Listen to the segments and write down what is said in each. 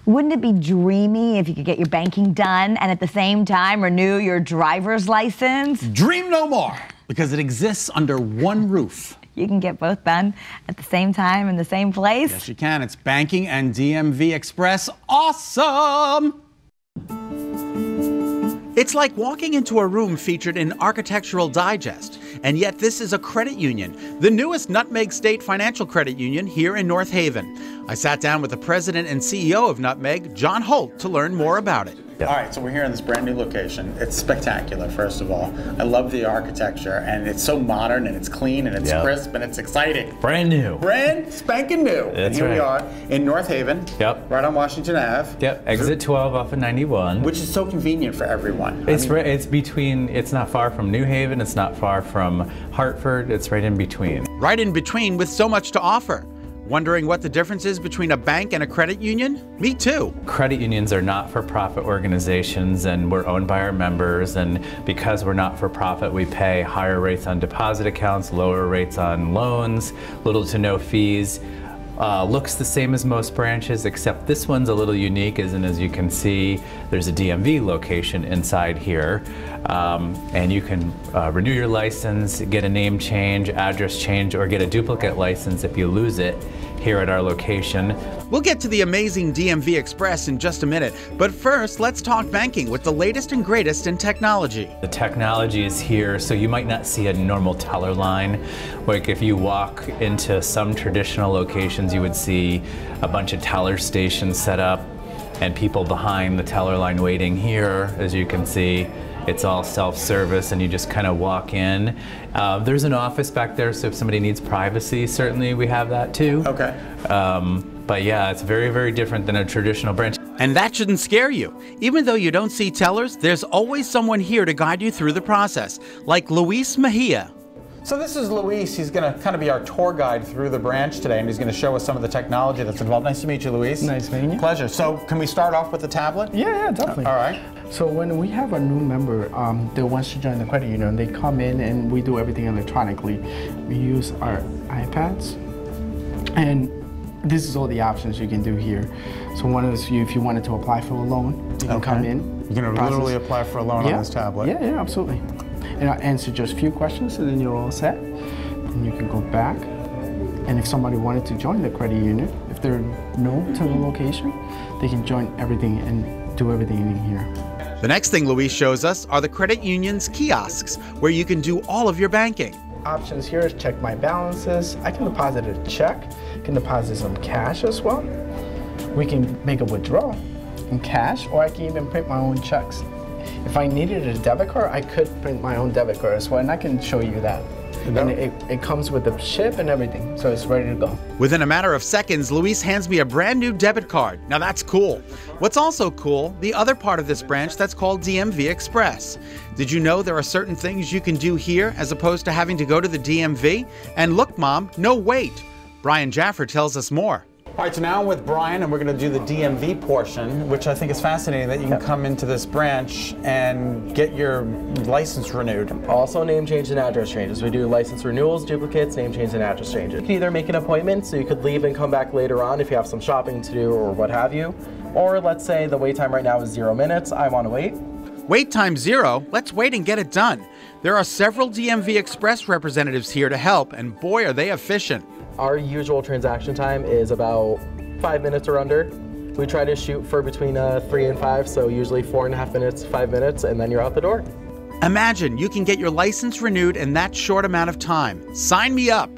Wouldn't it be dreamy if you could get your banking done and at the same time renew your driver's license? Dream no more, because it exists under one roof. You can get both done at the same time in the same place? Yes, you can. It's banking and DMV Express. Awesome! It's like walking into a room featured in Architectural Digest, and yet this is a credit union, the newest Nutmeg State Financial Credit Union here in North Haven. I sat down with the president and CEO of Nutmeg, John Holt, to learn more about it. All right, so we're here in this brand new location. It's spectacular, first of all. I love the architecture, and it's so modern, and it's clean, and it's crisp, and it's exciting. Brand new. Brand spanking new. That's and here right. we are in North Haven. Yep. Right on Washington Ave. Yep. Exit 12 off of 91. Which is so convenient for everyone. It's between. It's not far from New Haven. It's not far from Hartford. It's right in between. Right in between, with so much to offer. Wondering what the difference is between a bank and a credit union? Me too. Credit unions are not-for-profit organizations, and we're owned by our members, and because we're not-for-profit, we pay higher rates on deposit accounts, lower rates on loans, little to no fees. Looks the same as most branches, except this one's a little unique, as you can see, there's a DMV location inside here, and you can renew your license, get a name change, address change, or get a duplicate license if you lose it here at our location. We'll get to the amazing DMV Express in just a minute, but first, let's talk banking with the latest and greatest in technology. The technology is here, so you might not see a normal teller line. Like if you walk into some traditional locations, you would see a bunch of teller stations set up and people behind the teller line waiting. Here, as you can see, it's all self-service and you just kind of walk in. There's an office back there, so if somebody needs privacy, certainly we have that too. Okay. But yeah, it's very, very different than a traditional branch. And that shouldn't scare you. Even though you don't see tellers, there's always someone here to guide you through the process, like Luis Mejia. So this is Luis. He's going to kind of be our tour guide through the branch today, and he's going to show us some of the technology that's involved. Nice to meet you, Luis. Nice meeting you. Pleasure. So can we start off with the tablet? Yeah, definitely. All right. So when we have a new member that wants to join the credit union, they come in and we do everything electronically. We use our iPads, and this is all the options you can do here. So one is if you wanted to apply for a loan, you can come in. You're going to literally apply for a loan on this tablet? Yeah, absolutely. And I'll answer just a few questions, and then you're all set. And you can go back. And if somebody wanted to join the credit union, if they're new to the location, they can join everything and do everything in here. The next thing Luis shows us are the credit union's kiosks, where you can do all of your banking. Options here is check my balances. I can deposit a check, can deposit some cash as well. We can make a withdrawal in cash, or I can even print my own checks. If I needed a debit card, I could print my own debit card as well, and I can show you that. And it comes with the chip and everything, so it's ready to go. Within a matter of seconds, Luis hands me a brand new debit card. Now that's cool. What's also cool, the other part of this branch that's called DMV Express. Did you know there are certain things you can do here as opposed to having to go to the DMV? And look, Mom, no wait. Brian Jaffer tells us more. All right, so now I'm with Brian, and we're going to do the DMV portion, which I think is fascinating that you can come into this branch and get your license renewed. Also name change and address changes. We do license renewals, duplicates, name change and address changes. You can either make an appointment, so you could leave and come back later on if you have some shopping to do or what have you. Or let's say the wait time right now is 0 minutes. I want to wait. Wait time 0? Let's wait and get it done. There are several DMV Express representatives here to help, and boy, are they efficient. Our usual transaction time is about 5 minutes or under. We try to shoot for between 3 and 5, so usually 4.5 minutes, 5 minutes, and then you're out the door. Imagine you can get your license renewed in that short amount of time. Sign me up.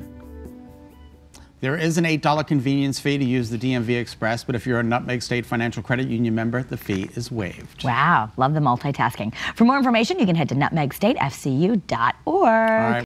There is an $8 convenience fee to use the DMV Express, but if you're a Nutmeg State Financial Credit Union member, the fee is waived. Wow, love the multitasking. For more information, you can head to nutmegstatefcu.org.